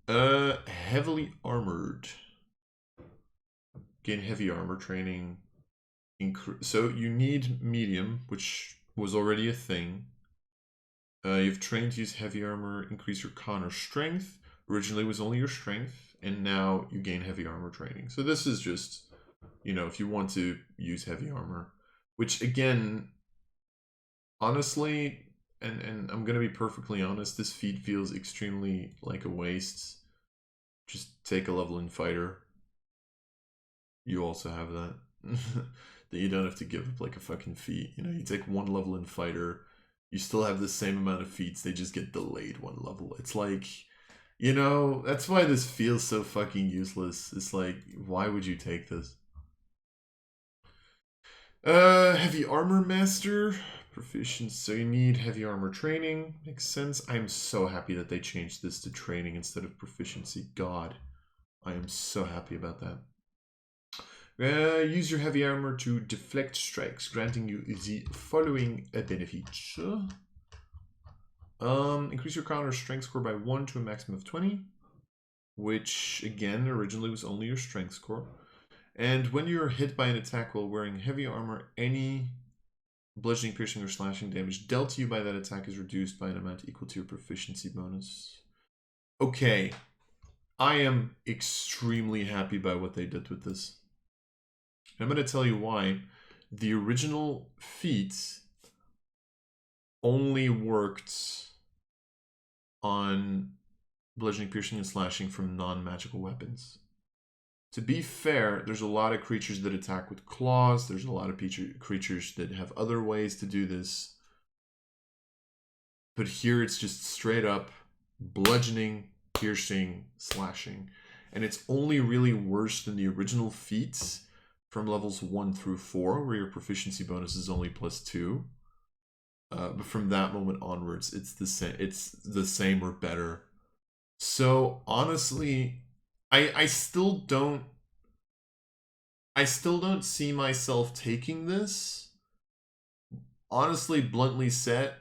Heavily armored. Gain heavy armor training. So you need medium, which was already a thing. You've trained to use heavy armor, increase your con or strength. Originally was only your strength, and now you gain heavy armor training. So this is just, if you want to use heavy armor, which again, honestly, and I'm gonna be perfectly honest, this feat feels extremely like a waste. Just take a level in fighter. You also have that. That you don't have to give up like a fucking feat. You take one level in fighter, you still have the same amount of feats, they just get delayed one level. It's like, that's why this feels so fucking useless. It's like, why would you take this? Heavy armor master. Proficiency. So you need heavy armor training. Makes sense. I'm so happy that they changed this to training instead of proficiency. God. I am so happy about that. Use your heavy armor to deflect strikes, granting you the following benefits. Increase your counter strength score by 1 to a maximum of 20, which again originally was only your strength score. And when you're hit by an attack while wearing heavy armor, any bludgeoning, piercing, or slashing damage dealt to you by that attack is reduced by an amount equal to your proficiency bonus. Okay, I am extremely happy by what they did with this. I'm going to tell you why. The original feat only worked on bludgeoning, piercing, and slashing from non-magical weapons. To be fair, there's a lot of creatures that attack with claws. There's a lot of creatures that have other ways to do this. But here it's just straight up bludgeoning, piercing, slashing. And it's only really worse than the original feats from levels 1 through 4, where your proficiency bonus is only +2. But from that moment onwards, it's the same. It's the same or better. So honestly, I still don't see myself taking this. Honestly, bluntly said,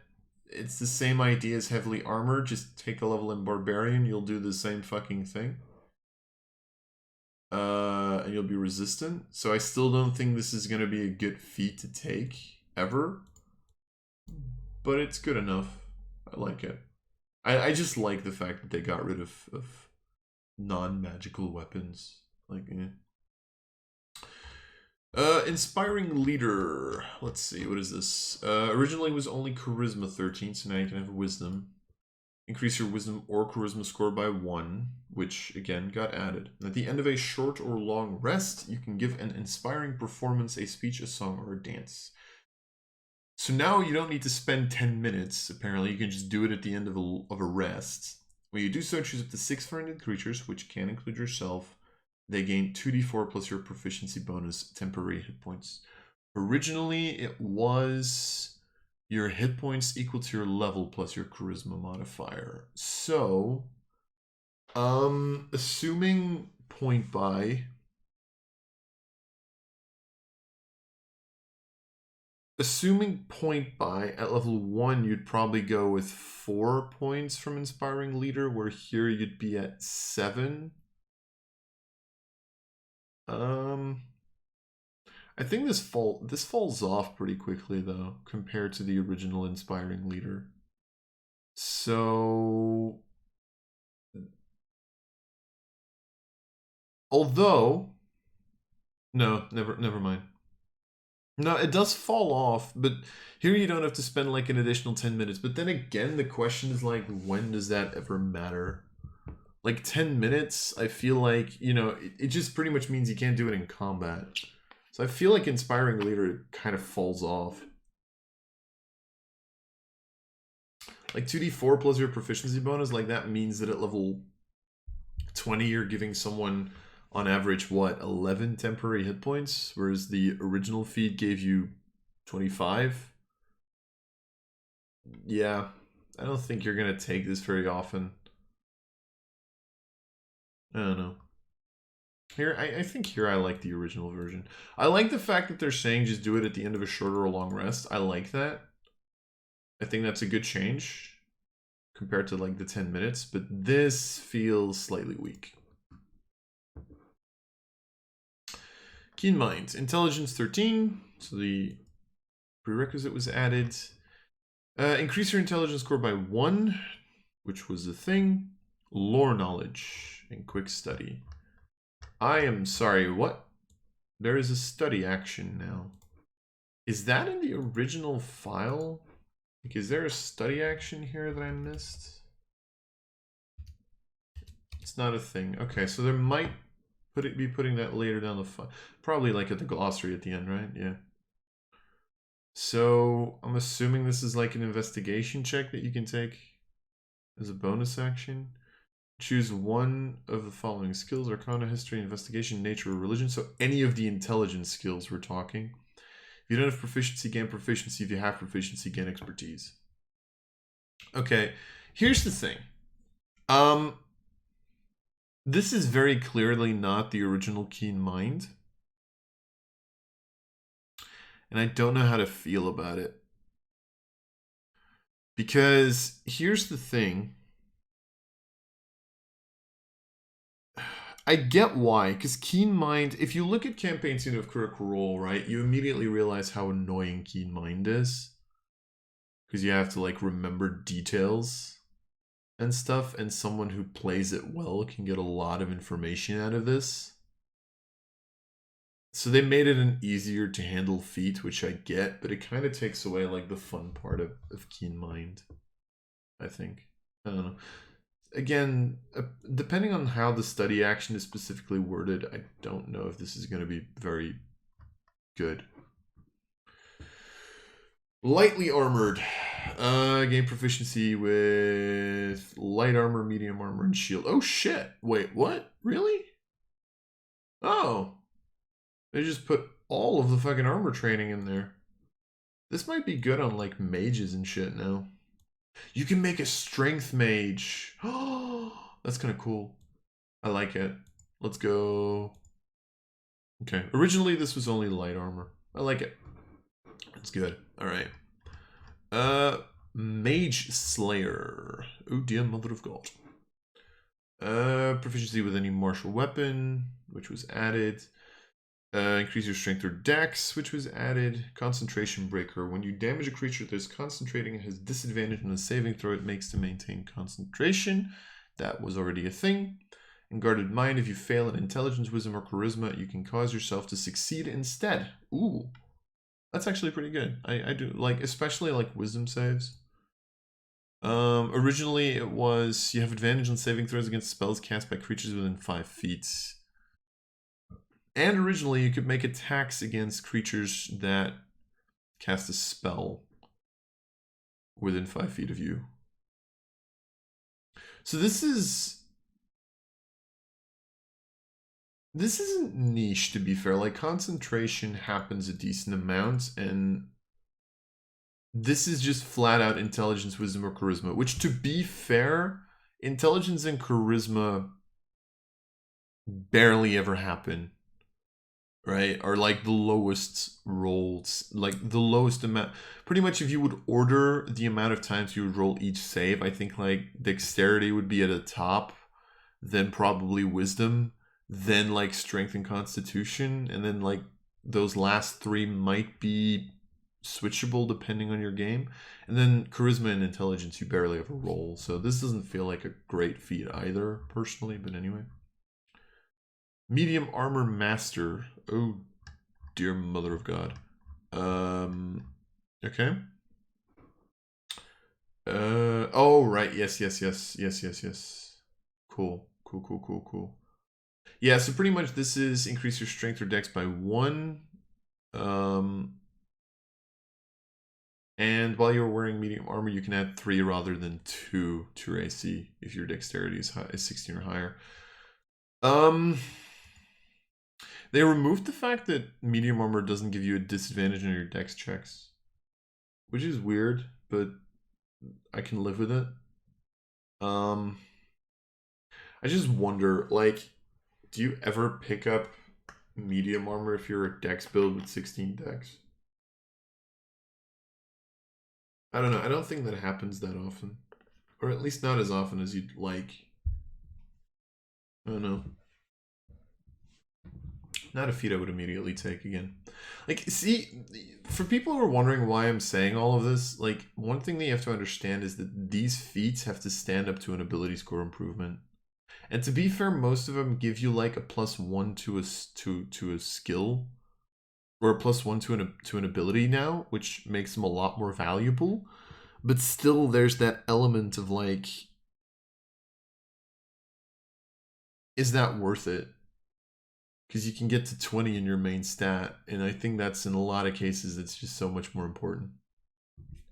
it's the same idea as heavily armored. Just take a level in barbarian, you'll do the same fucking thing. And you'll be resistant. So I still don't think this is going to be a good feat to take ever. But it's good enough. I like it. I just like the fact that they got rid of non-magical weapons. Like, inspiring leader. Let's see, what is this? Originally it was only charisma 13, so now you can have wisdom. Increase your wisdom or charisma score by 1, which again got added. At the end of a short or long rest, you can give an inspiring performance, a speech, a song, or a dance. So now you don't need to spend 10 minutes, apparently. You can just do it at the end of a rest. When you do so, choose up to 6 friendly creatures, which can include yourself. They gain 2d4 plus your proficiency bonus temporary hit points. Originally, it was your hit points equal to your level plus your charisma modifier. So, assuming point buy... Assuming point buy at level 1, you'd probably go with 4 points from Inspiring Leader, where here you'd be at 7. I think this falls off pretty quickly though, compared to the original Inspiring Leader. So, although, no, never mind. No, it does fall off, but here you don't have to spend like an additional 10 minutes. But then again, the question is like, when does that ever matter? Like 10 minutes, I feel like, it just pretty much means you can't do it in combat. So I feel like Inspiring Leader kind of falls off. Like 2d4 plus your proficiency bonus, like that means that at level 20 you're giving someone on average, what, 11 temporary hit points? Whereas the original feat gave you 25? Yeah, I don't think you're going to take this very often. I don't know. Here, I think here I like the original version. I like the fact that they're saying just do it at the end of a short or a long rest. I like that. I think that's a good change. compared to like the 10 minutes, but this feels slightly weak. Keen Mind, Intelligence 13, so the prerequisite was added. Increase your intelligence score by 1, which was the thing. Lore knowledge and quick study. I am sorry, what? There is a study action now. Is that in the original file? Like, is there a study action here that I missed? It's not a thing. Okay, so there might be putting that later down the file. Probably like at the glossary at the end, right? Yeah. So I'm assuming this is like an investigation check that you can take as a bonus action. Choose one of the following skills: Arcana, History, Investigation, Nature, or Religion. So any of the intelligence skills we're talking. If you don't have proficiency, gain proficiency. If you have proficiency, gain expertise. Okay, here's the thing. This is very clearly not the original Keen Mind. And I don't know how to feel about it. Because here's the thing. I get why, because Keen Mind, if you look at Campaign Scene of Critical Role, right, you immediately realize how annoying Keen Mind is. Because you have to, like, remember details and stuff, and someone who plays it well can get a lot of information out of this. So they made it an easier to handle feat, which I get, but it kind of takes away, like, the fun part of Keen Mind, I think. I don't know. Again, depending on how the study action is specifically worded, I don't know if this is going to be very good. Lightly armored. Gain proficiency with light armor, medium armor, and shield. Oh shit! Wait, what? Really? Oh. They just put all of the fucking armor training in there. This might be good on like mages and shit now. You can make a strength mage. Oh, that's kind of cool. I like it. Let's go. Okay. Originally, this was only light armor. I like it. It's good. All right. Mage Slayer. Oh dear mother of God. Proficiency with any martial weapon, which was added. Increase your strength or dex, which was added. Concentration breaker. When you damage a creature that is concentrating and has disadvantage on the saving throw it makes to maintain concentration. That was already a thing. And guarded mind. If you fail in intelligence, wisdom, or charisma, you can cause yourself to succeed instead. Ooh. That's actually pretty good. I do like, especially like wisdom saves. Originally it was you have advantage on saving throws against spells cast by creatures within 5 feet. And originally you could make attacks against creatures that cast a spell within 5 feet of you. So this isn't niche, to be fair. Like, concentration happens a decent amount, and this is just flat out intelligence, wisdom, or charisma, which, to be fair, intelligence and charisma barely ever happen, right? Are like the lowest rolls, like the lowest amount. Pretty much if you would order the amount of times you would roll each save, I think like dexterity would be at the top, then probably wisdom, then like strength and constitution, and then like those last 3 might be switchable depending on your game, and then charisma and intelligence you barely ever roll. So this doesn't feel like a great feat either, personally, but anyway. Medium armor master. Oh dear mother of God. Okay. Oh right, yes. Cool. Yeah, so pretty much this is increase your strength or dex by 1. And while you're wearing medium armor, you can add 3 rather than 2 to your AC if your dexterity is 16 or higher. They removed the fact that medium armor doesn't give you a disadvantage on your dex checks, which is weird, but I can live with it. I just wonder, like, do you ever pick up medium armor if you're a dex build with 16 dex? I don't know. I don't think that happens that often. Or at least not as often as you'd like. I don't know. Not a feat I would immediately take again. Like, see, for people who are wondering why I'm saying all of this, like, one thing that you have to understand is that these feats have to stand up to an ability score improvement. And to be fair, most of them give you like a +1 to a skill, or a +1 to an ability now, which makes them a lot more valuable. But still, there's that element of like, is that worth it? Because you can get to 20 in your main stat, and I think that's in a lot of cases it's just so much more important.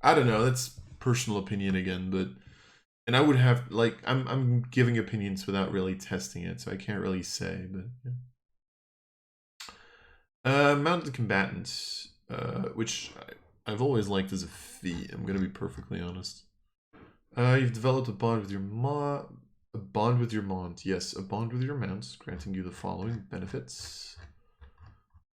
I don't know, that's personal opinion again, but and I would have like I'm giving opinions without really testing it, so I can't really say, but yeah. Mounted combatants, which I've always liked as a feat. I'm gonna be perfectly honest. You've developed a bond with your a bond with your mount. Yes, a bond with your mount, granting you the following benefits.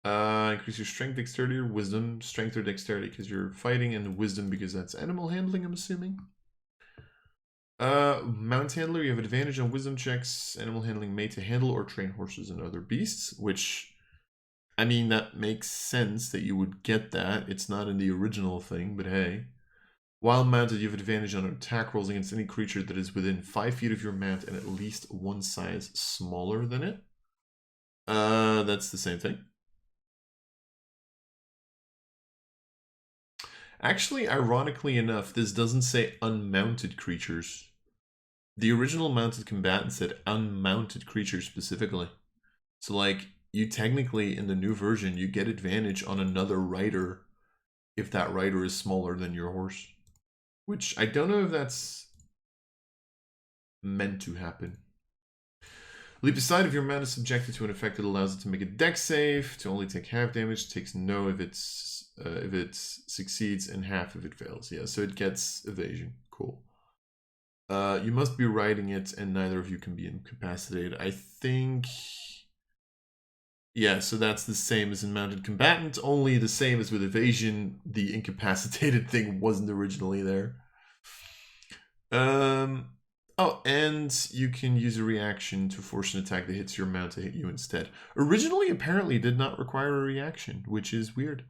Increase your strength, dexterity, or wisdom. Strength or dexterity because you're fighting, and wisdom because that's animal handling, I'm assuming. Mount handler, you have advantage on wisdom checks. Animal handling made to handle or train horses and other beasts, which, I mean, that makes sense that you would get that. It's not in the original thing, but hey. While mounted, you have advantage on attack rolls against any creature that is within 5 feet of your mount and at least one size smaller than it. That's the same thing. Actually, ironically enough, this doesn't say unmounted creatures. The original mounted combatant said unmounted creatures specifically. So like, you technically, in the new version, you get advantage on another rider if that rider is smaller than your horse. Which, I don't know if that's meant to happen. Leap aside if your mount is subjected to an effect that allows it to make a dex save, to only take half damage, takes no if it succeeds, and half if it fails. Yeah, so it gets evasion. Cool. You must be riding it, and neither of you can be incapacitated. I think... Yeah, so that's the same as in mounted combatant, only the same as with evasion. The incapacitated thing wasn't originally there. Oh, and you can use a reaction to force an attack that hits your mount to hit you instead. Originally, apparently, did not require a reaction, which is weird.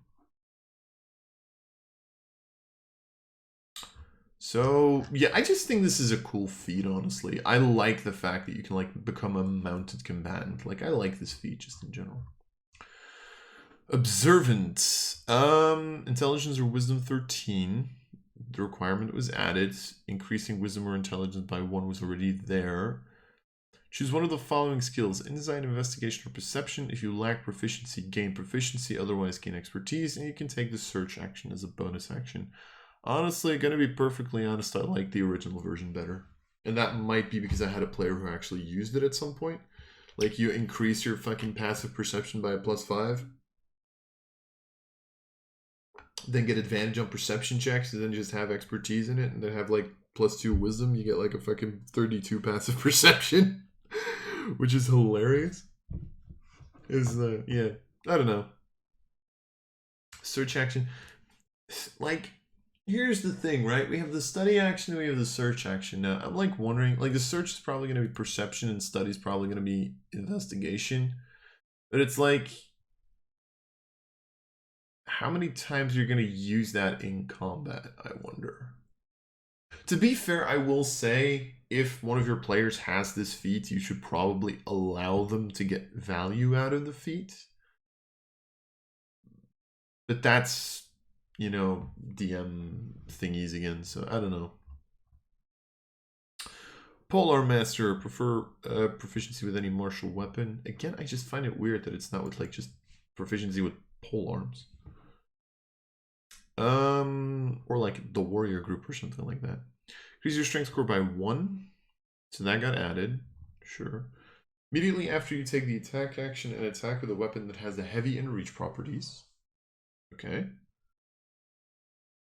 So, yeah, I just think this is a cool feat, honestly. I like the fact that you can, like, become a mounted combatant. Like, I like this feat just in general. Observant. Intelligence or wisdom 13. The requirement was added. Increasing wisdom or intelligence by 1 was already there. Choose one of the following skills: insight, investigation, or perception. If you lack proficiency, gain proficiency, otherwise gain expertise, and you can take the search action as a bonus action. Honestly, gonna be perfectly honest, I like the original version better. And that might be because I had a player who actually used it at some point. Like, you increase your fucking passive perception by a +5. Then get advantage on perception checks, and then just have expertise in it, and then have like +2 wisdom. You get like a fucking 32 passive perception, which is hilarious. Yeah, I don't know. Search action, like, here's the thing, right? We have the study action, we have the search action. Now, I'm like wondering, like, the search is probably going to be perception, and study is probably going to be investigation. But it's like, how many times you're going to use that in combat, I wonder. To be fair, I will say, if one of your players has this feat, you should probably allow them to get value out of the feat. But that's, you know, DM thingies again, so I don't know. Polearm Master, prefer proficiency with any martial weapon. Again, I just find it weird that it's not with, like, just proficiency with polearms. Or like the warrior group or something like that. Increase your strength score by 1. So that got added. Sure. Immediately after you take the attack action and attack with a weapon that has the heavy and reach properties. Okay.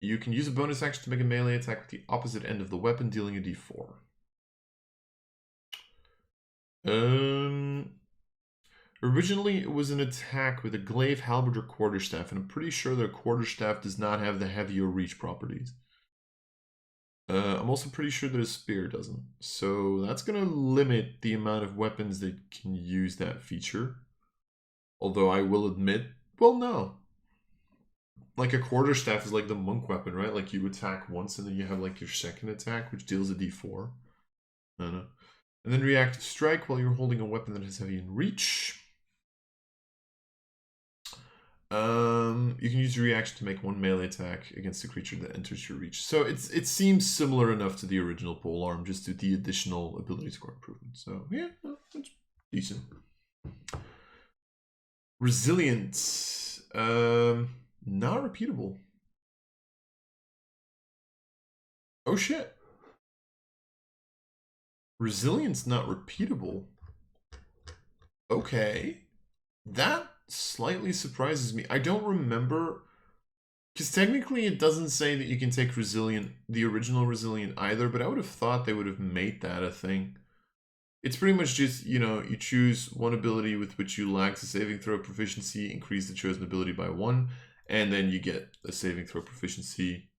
You can use a bonus action to make a melee attack with the opposite end of the weapon, dealing a d4. Originally, it was an attack with a glaive, halberd, or quarterstaff, and I'm pretty sure the quarterstaff does not have the heavy or reach properties. I'm also pretty sure that a spear doesn't. So that's going to limit the amount of weapons that can use that feature. Although I will admit, well, no. Like a quarterstaff is like the monk weapon, right? Like you attack once and then you have like your second attack, which deals a d4. No. And then reactive strike while you're holding a weapon that has heavy in reach. You can use your reaction to make one melee attack against a creature that enters your reach. So it seems similar enough to the original polearm, just to the additional ability score improvement. So yeah, that's decent. Resilient. Not repeatable. Oh shit. Resilience not repeatable. Okay. That slightly surprises me. I don't remember, because technically it doesn't say that you can take Resilient, the original Resilient either, but I would have thought they would have made that a thing. It's pretty much just, you know, you choose one ability with which you lack a saving throw proficiency, increase the chosen ability by 1, and then you get a saving throw proficiency.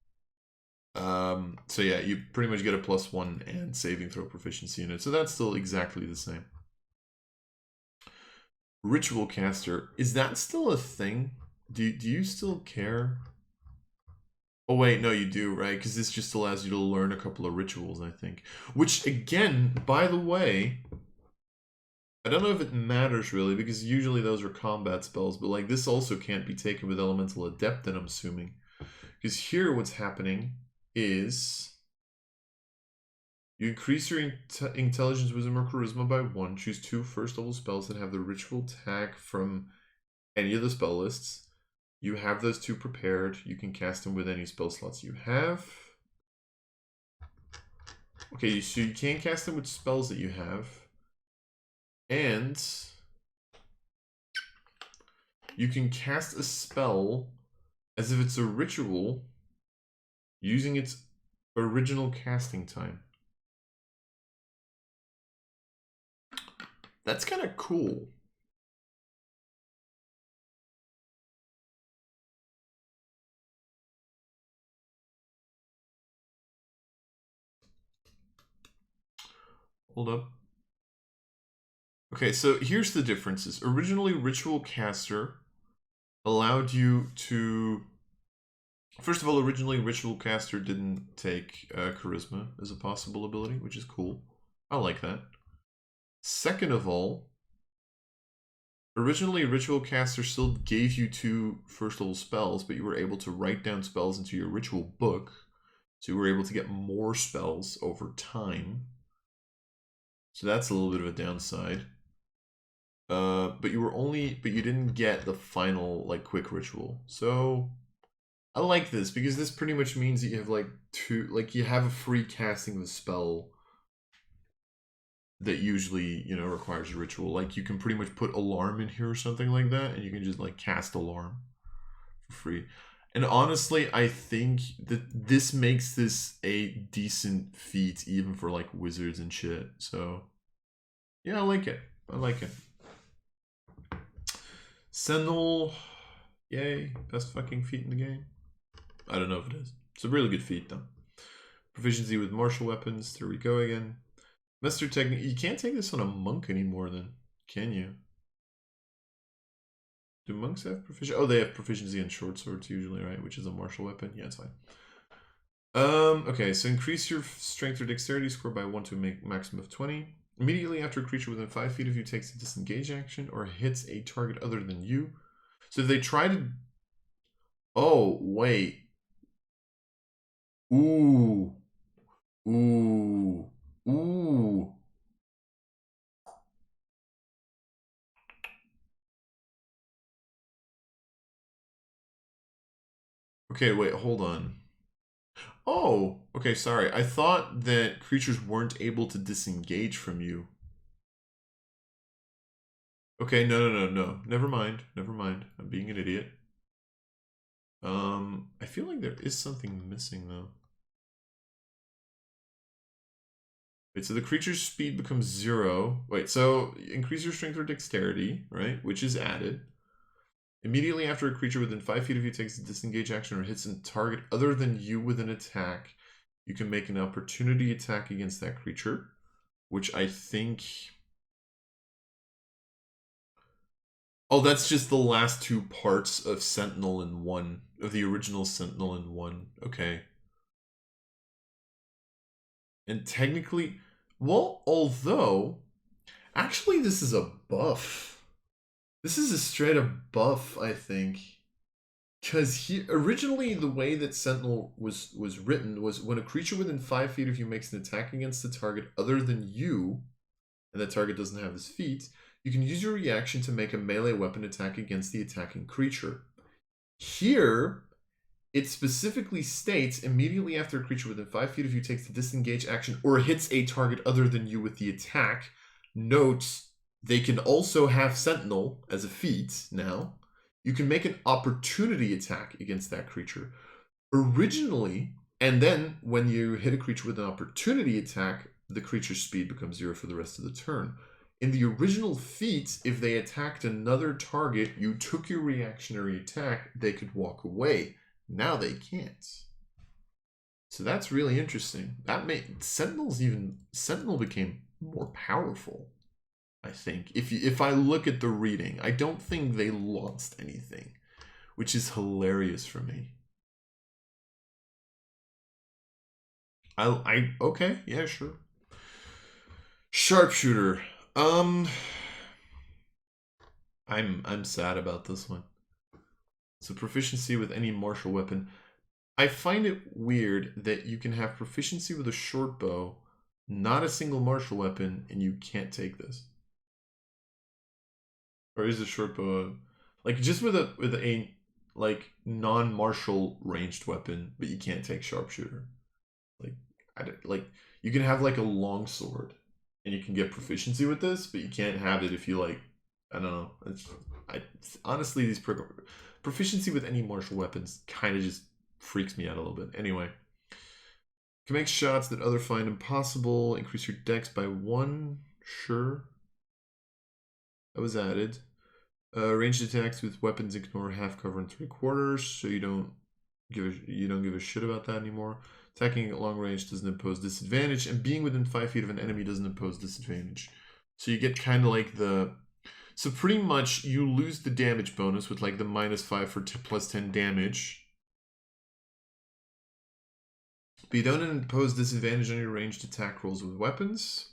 So yeah, you pretty much get a +1 and saving throw proficiency in it. So that's still exactly the same. Ritual caster, is that still a thing? Do you still care? Oh wait, no, you do, right? Because this just allows you to learn a couple of rituals, I think. Which, again, by the way, I don't know if it matters really, because usually those are combat spells, but like this also can't be taken with Elemental Adept, then I'm assuming. Because here what's happening is you increase your intelligence, wisdom, or charisma by 1. Choose 2 first level spells that have the ritual tag from any of the spell lists. You have those 2 prepared. You can cast them with any spell slots you have. Okay, so you can cast them with spells that you have. And you can cast a spell as if it's a ritual using its original casting time. That's kind of cool. Hold up. Okay, so here's the differences. Originally, Ritual Caster allowed you to... First of all, originally, Ritual Caster didn't take Charisma as a possible ability, which is cool. I like that. Second of all, originally, Ritual Caster still gave you 2 first level spells, but you were able to write down spells into your ritual book, so you were able to get more spells over time. So that's a little bit of a downside. But you didn't get the final like quick ritual. So I like this because this pretty much means that you have like you have a free casting of a spell that usually, you know, requires a ritual. Like you can pretty much put alarm in here or something like that, and you can just like cast alarm for free. And honestly, I think that this makes this a decent feat even for like wizards and shit. So yeah, I like it. I like it. Sentinel, yay, best fucking feat in the game. I don't know if it is. It's a really good feat though. Proficiency with martial weapons, there we go again. Master technique, you can't take this on a monk anymore then, can you? Do monks have proficiency? Oh, they have proficiency in short swords usually, right? Which is a martial weapon. Yeah, it's fine. Okay, so increase your strength or dexterity score by 1 to a maximum of 20. Immediately after a creature within 5 feet of you takes a disengage action or hits a target other than you. So if they try to... Oh, wait. Ooh. Ooh. Ooh. Okay, wait, hold on. Oh, okay, sorry. I thought that creatures weren't able to disengage from you. Okay, no. Never mind. I'm being an idiot. I feel like there is something missing though. Wait, so the creature's speed becomes 0. Wait, so increase your strength or dexterity, right? Which is added. Immediately after a creature within 5 feet of you takes a disengage action or hits a target other than you with an attack, you can make an opportunity attack against that creature, which I think... Oh, that's just the last two parts of Sentinel in 1, of the original Sentinel in 1. Okay. And technically, well, although, actually this is a buff. This is a straight up buff, I think. Because originally the way that Sentinel was written was when a creature within 5 feet of you makes an attack against a target other than you, and that target doesn't have this feat, you can use your reaction to make a melee weapon attack against the attacking creature. Here, it specifically states immediately after a creature within 5 feet of you takes the disengage action or hits a target other than you with the attack. Note, they can also have Sentinel as a feat now. You can make an opportunity attack against that creature. Originally, and then when you hit a creature with an opportunity attack, the creature's speed becomes 0 for the rest of the turn. In the original feat, if they attacked another target, you took your reactionary attack, they could walk away. Now they can't. So that's really interesting. That made Sentinel became more powerful, I think. If I look at the reading, I don't think they lost anything, which is hilarious for me. Okay, yeah, sure. Sharpshooter. I'm sad about this one. So proficiency with any martial weapon. I find it weird that you can have proficiency with a short bow, not a single martial weapon, and you can't take this. Or is a short bow like just with a like non-martial ranged weapon, but you can't take sharpshooter? Like you can have like a long sword and you can get proficiency with this, but you can't have it if you like, I don't know. Honestly, these proficiency with any martial weapons kind of just freaks me out a little bit. Anyway, can make shots that others find impossible. Increase your dex by 1. Sure, that was added. Ranged attacks with weapons ignore half cover and 3/4, so you don't give a shit about that anymore. Attacking at long range doesn't impose disadvantage, and being within 5 feet of an enemy doesn't impose disadvantage. So you get kind of like the... So pretty much you lose the damage bonus with like the -5 for plus 10 damage. But you don't impose disadvantage on your ranged attack rolls with weapons.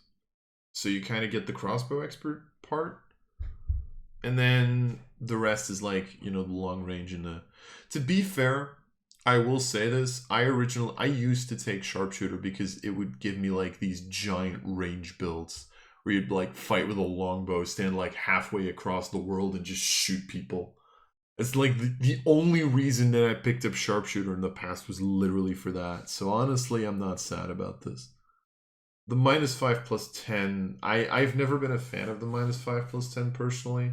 So you kind of get the crossbow expert part. And then the rest is like, you know, the long range and the... To be fair, I will say this. I used to take sharpshooter because it would give me like these giant range builds where you'd like fight with a longbow, stand like halfway across the world and just shoot people. It's like the only reason that I picked up sharpshooter in the past was literally for that. So honestly, I'm not sad about this. The -5 plus 10, I've never been a fan of the -5 plus 10 personally.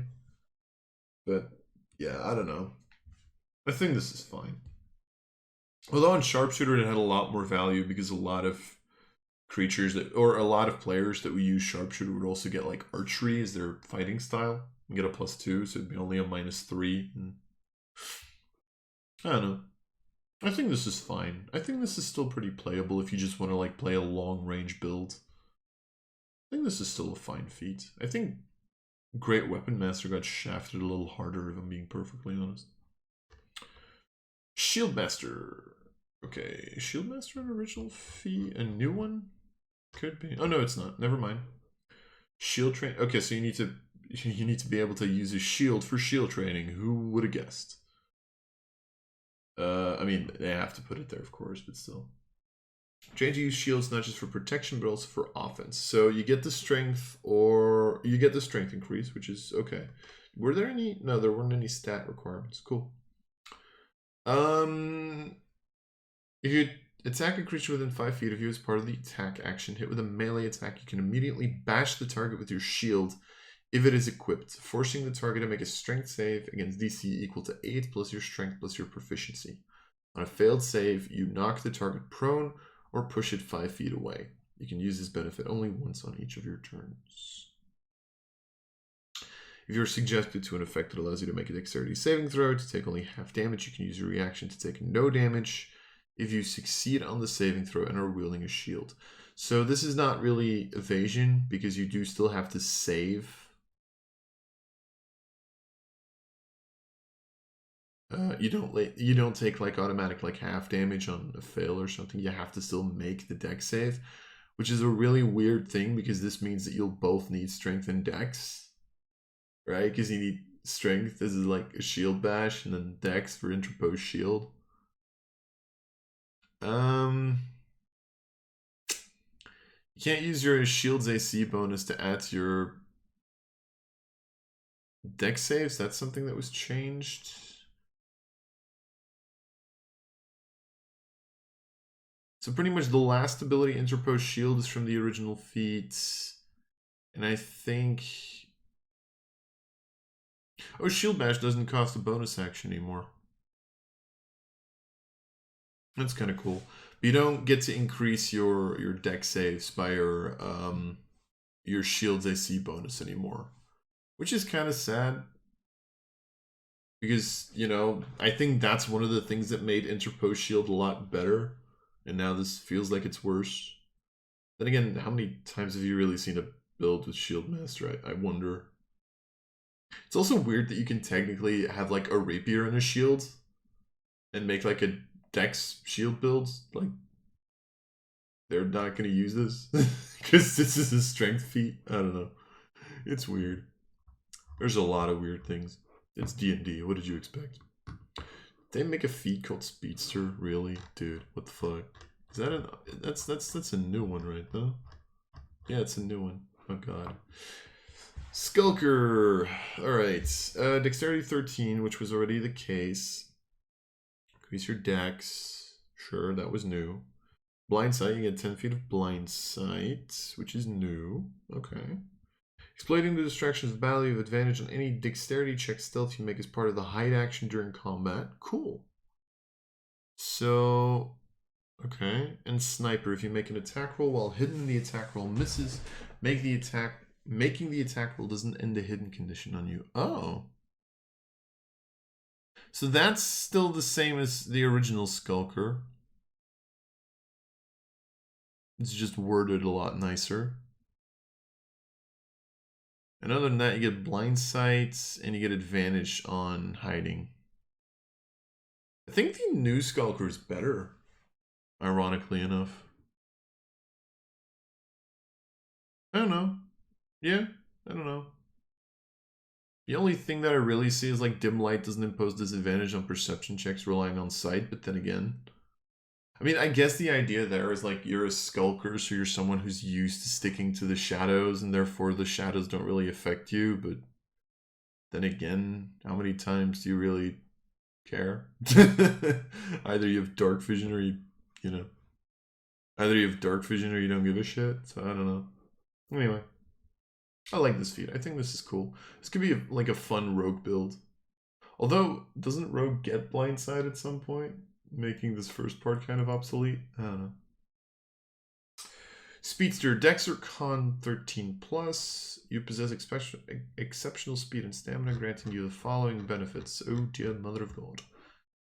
But yeah, I don't know. I think this is fine. Although on sharpshooter it had a lot more value because a lot of creatures that, or a lot of players that would use sharpshooter would also get like archery as their fighting style and get a +2, so it'd be only a -3. And I don't know. I think this is fine. I think this is still pretty playable if you just want to like play a long range build. I think this is still a fine feat. I think Great Weapon Master got shafted a little harder, if I'm being perfectly honest. Shield Master. Okay, Shield Master an original feat? A new one? Could be. Oh no, it's not. Never mind. Shield train. Okay, so you need to be able to use a shield for shield training. Who would have guessed? I mean, they have to put it there, of course, but still. Train to use shields not just for protection, but also for offense. So you get the strength, or you get the strength increase, which is okay. Were there any? No, there weren't any stat requirements. Cool. If you attack a creature within 5 feet of you as part of the attack action, hit with a melee attack, you can immediately bash the target with your shield if it is equipped, forcing the target to make a strength save against DC equal to 8 plus your strength plus your proficiency. On a failed save, you knock the target prone or push it 5 feet away. You can use this benefit only once on each of your turns. If you're subjected to an effect that allows you to make a dexterity saving throw to take only half damage, you can use your reaction to take no damage. if you succeed on the saving throw and are wielding a shield. So this is not really evasion because you do still have to save. You don't take like automatic like half damage on a fail or something. You have to still make the dex save, which is a really weird thing because this means that you'll both need strength and dex, right? Because you need strength. This is like a shield bash and then dex for interposed shield. You can't use your shield's AC bonus to add to your dex saves. That's something that was changed. So pretty much the last ability, interposed shield, is from the original feats. And I think... Oh, shield bash doesn't cost a bonus action anymore. That's kind of cool. But you don't get to increase your dex saves by your shield's AC bonus anymore, which is kind of sad. Because, you know, I think that's one of the things that made interposed shield a lot better. And now this feels like it's worse. Then again, how many times have you really seen a build with Shield Master? I wonder. It's also weird that you can technically have like a rapier and a shield and make like a dex shield build. Like, they're not going to use this because this is a strength feat. I don't know. It's weird. There's a lot of weird things. It's D&D. What did you expect? They make a feat called Speedster, really, dude. What the fuck? Is that a that's a new one, right? Though. Yeah, it's a new one. Oh god. Skulker. All right. Dexterity 13, which was already the case. Increase your dex. Sure, that was new. Blind sight. You get 10 feet of blind sight, which is new. Okay. Exploiting the distractions of battle, you have advantage on any dexterity check stealth you make as part of the hide action during combat. Cool. So, okay. And sniper, if you make an attack roll while hidden, the attack roll misses. Making the attack roll doesn't end the hidden condition on you. Oh. So that's still the same as the original Skulker. It's just worded a lot nicer. And other than that, you get blind sight and you get advantage on hiding. I think the new Skulker is better, ironically enough. I don't know. Yeah, I don't know. The only thing that I really see is like dim light doesn't impose disadvantage on perception checks relying on sight, but then again, I mean, I guess the idea there is like you're a skulker, so you're someone who's used to sticking to the shadows, and therefore the shadows don't really affect you, but then again, how many times do you really care? Either you have dark vision or you know, either you have dark vision or you don't give a shit, so I don't know. Anyway, I like this feat. I think this is cool. This could be like a fun rogue build. Although, doesn't rogue get blindside at some point? Making this first part kind of obsolete? I don't know. Speedster, Dex or Con 13 plus. You possess exceptional speed and stamina, granting you the following benefits. Oh dear mother of God.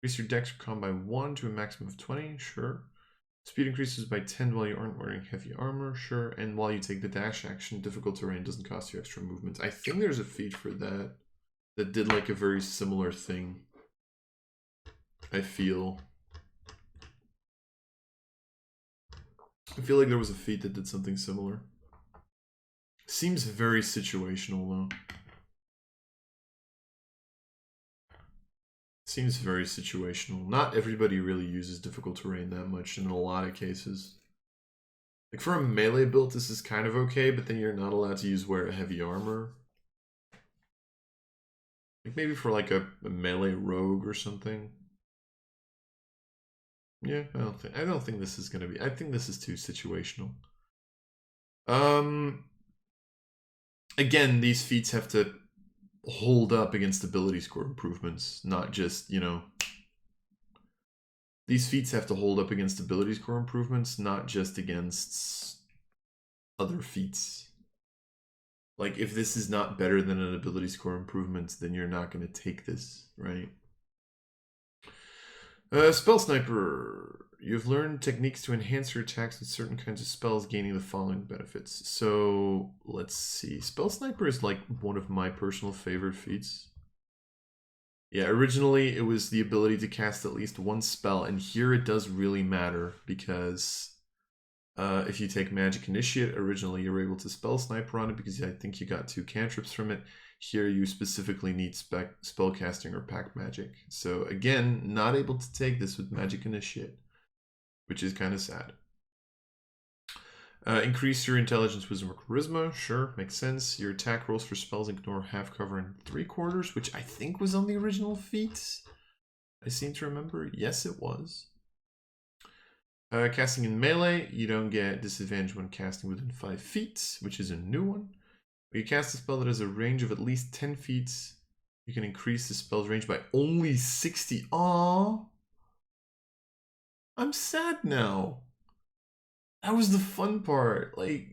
Increase your Dex or Con by 1 to a maximum of 20, sure. Speed increases by 10 while you aren't wearing heavy armor, sure. And while you take the dash action, difficult terrain doesn't cost you extra movement. I think there's a feat for that that did like a very similar thing. I feel like there was a feat that did something similar. Seems very situational though. Seems very situational. Not everybody really uses difficult terrain that much in a lot of cases. Like for a melee build, this is kind of okay, but then you're not allowed to wear heavy armor. Like maybe for like a melee rogue or something. Yeah, I don't think this is gonna be. I think this is too situational. Again, these feats have to hold up against ability score improvements, not just, you know. These feats have to hold up against ability score improvements, not just against other feats. Like, if this is not better than an ability score improvement, then you're not going to take this, right? Spell Sniper. You've learned techniques to enhance your attacks with certain kinds of spells, gaining the following benefits. So, let's see. Spell Sniper is like one of my personal favorite feats. Yeah, originally it was the ability to cast at least one spell, and here it does really matter because if you take Magic Initiate, originally you were able to Spell Sniper on it because I think you got 2 cantrips from it. Here you specifically need spellcasting or pack magic. So again, not able to take this with Magic Initiate, which is kind of sad. Increase your intelligence, wisdom, or charisma. Sure, makes sense. Your attack rolls for spells ignore half cover and 3/4, which I think was on the original feat. I seem to remember. Yes, it was. Casting in melee, you don't get disadvantage when casting within 5 feet, which is a new one. When you cast a spell that has a range of at least 10 feet, you can increase the spell's range by only 60. Aww. I'm sad now. That was the fun part. Like,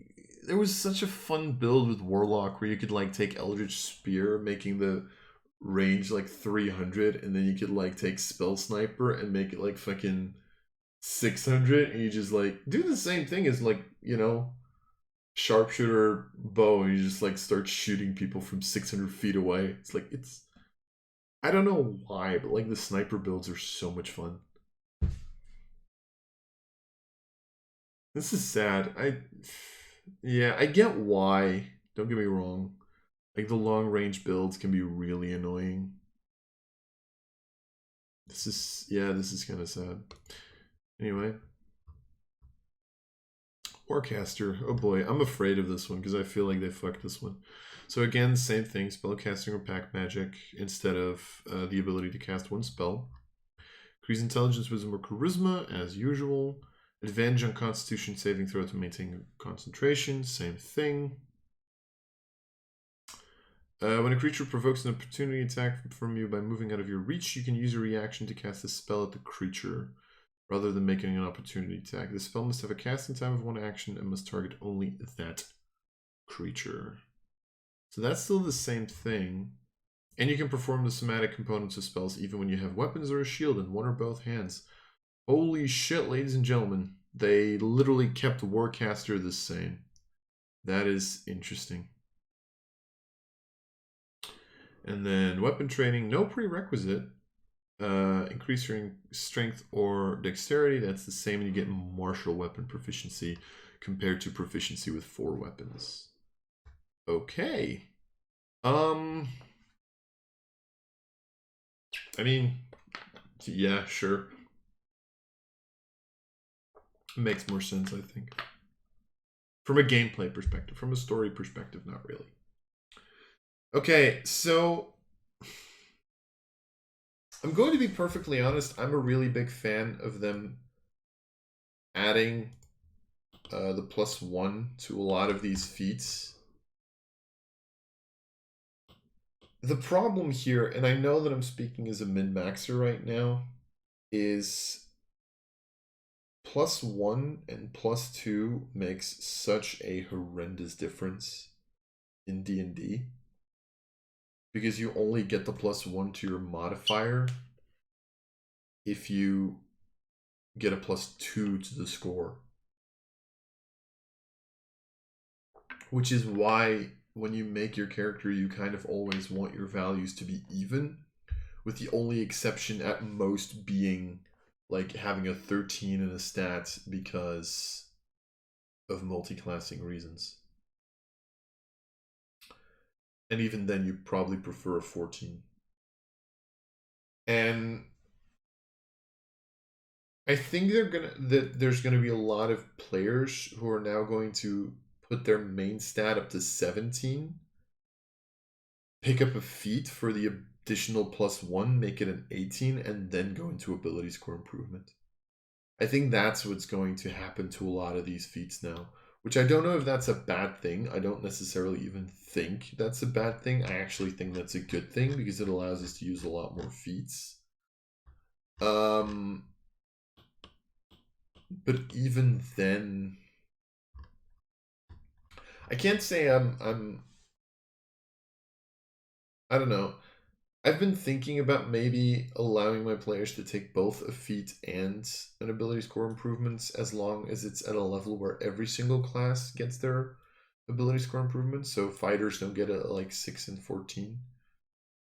there was such a fun build with Warlock where you could like take Eldritch Spear, making the range like 300, and then you could like take Spell Sniper and make it like fucking 600, and you just like do the same thing as like, you know, sharpshooter bow, and you just like start shooting people from 600 feet away. It's like, it's, I don't know why, but like the sniper builds are so much fun. This is sad. Yeah, I get why. Don't get me wrong. Like the long range builds can be really annoying. This is kind of sad. Anyway. Warcaster. Oh boy, I'm afraid of this one because I feel like they fucked this one. So again, same thing, spellcasting or pack magic instead of the ability to cast one spell. Increase intelligence, wisdom, or charisma as usual. Advantage on constitution saving throw to maintain concentration, same thing. When a creature provokes an opportunity attack from you by moving out of your reach, you can use a reaction to cast a spell at the creature rather than making an opportunity attack. The spell must have a casting time of 1 action and must target only that creature. So that's still the same thing. And you can perform the somatic components of spells even when you have weapons or a shield in one or both hands. Holy shit, ladies and gentlemen. They literally kept Warcaster the same. That is interesting. And then weapon training, no prerequisite. Increase your strength or dexterity. That's the same, and you get martial weapon proficiency compared to proficiency with 4 weapons. Okay. I mean, yeah, sure. Makes more sense, I think. From a gameplay perspective, from a story perspective, not really. Okay, so I'm going to be perfectly honest. I'm a really big fan of them adding the +1 to a lot of these feats. The problem here, and I know that I'm speaking as a min-maxer right now, is +1 and +2 makes such a horrendous difference in D&D. Because you only get the +1 to your modifier if you get a +2 to the score. Which is why when you make your character, you kind of always want your values to be even, with the only exception at most being like having a 13 in a stat because of multi-classing reasons. And even then, you probably prefer a 14. And I think there's gonna be a lot of players who are now going to put their main stat up to 17, pick up a feat for the additional +1, make it an 18, and then go into ability score improvement. I think that's what's going to happen to a lot of these feats now, which I don't know if that's a bad thing. I don't necessarily even think that's a bad thing. I actually think that's a good thing because it allows us to use a lot more feats. But even then, I can't say I don't know. I've been thinking about maybe allowing my players to take both a feat and an ability score improvements as long as it's at a level where every single class gets their ability score improvements. So fighters don't get it at like 6 and 14,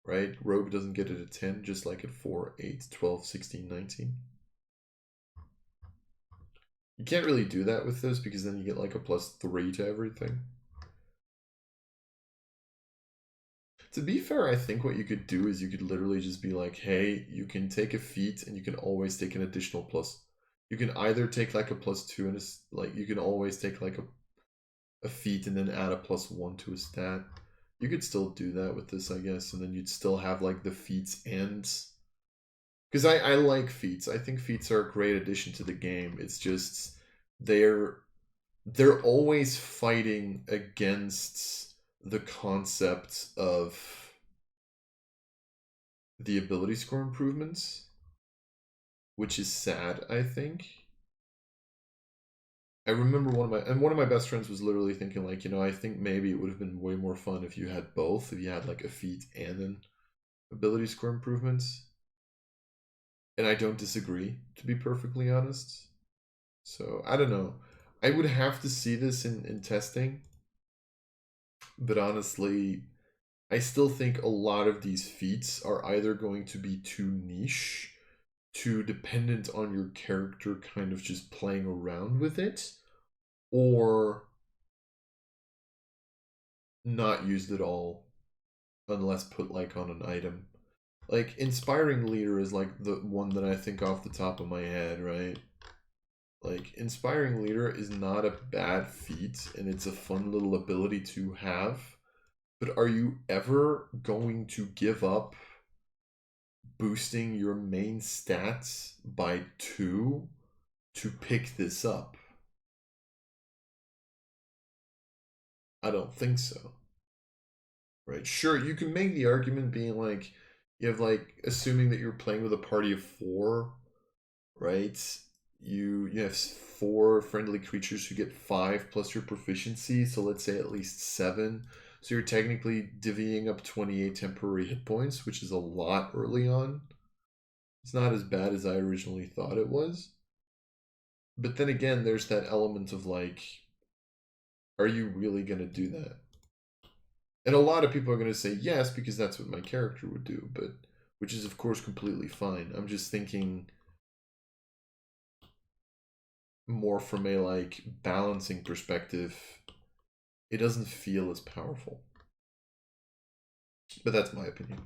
right? Rogue doesn't get it at 10, just like at 4, 8, 12, 16, 19. You can't really do that with this because then you get like a +3 to everything. To be fair, I think what you could do is you could literally just be like, hey, you can take a feat and you can always take an additional plus. You can either take like a +2 and like you can always take like a feat and then add a +1 to a stat. You could still do that with this, I guess, and then you'd still have like the feats and because I like feats. I think feats are a great addition to the game. It's just they're always fighting against the concept of the ability score improvements, which is sad, I think. I remember one of my best friends was literally thinking like, I think maybe it would have been way more fun if you had both, if you had like a feat and an ability score improvements. And I don't disagree, to be perfectly honest. So I don't know. I would have to see this in testing. But honestly, I still think a lot of these feats are either going to be too niche, too dependent on your character kind of just playing around with it, or not used at all unless put like on an item. Like Inspiring Leader is like the one that I think off the top of my head, right? Like Inspiring Leader is not a bad feat and it's a fun little ability to have. But are you ever going to give up boosting your main stats by 2 to pick this up? I don't think so. Right? Sure, you can make the argument being like, you have like, assuming that you're playing with a party of 4, right? You have 4 friendly creatures who get 5 plus your proficiency, so let's say at least 7. So you're technically divvying up 28 temporary hit points, which is a lot early on. It's not as bad as I originally thought it was. But then again, there's that element of like, are you really going to do that? And a lot of people are going to say yes, because that's what my character would do, but which is of course completely fine. I'm just thinking more from a like balancing perspective. It doesn't feel as powerful. But that's my opinion.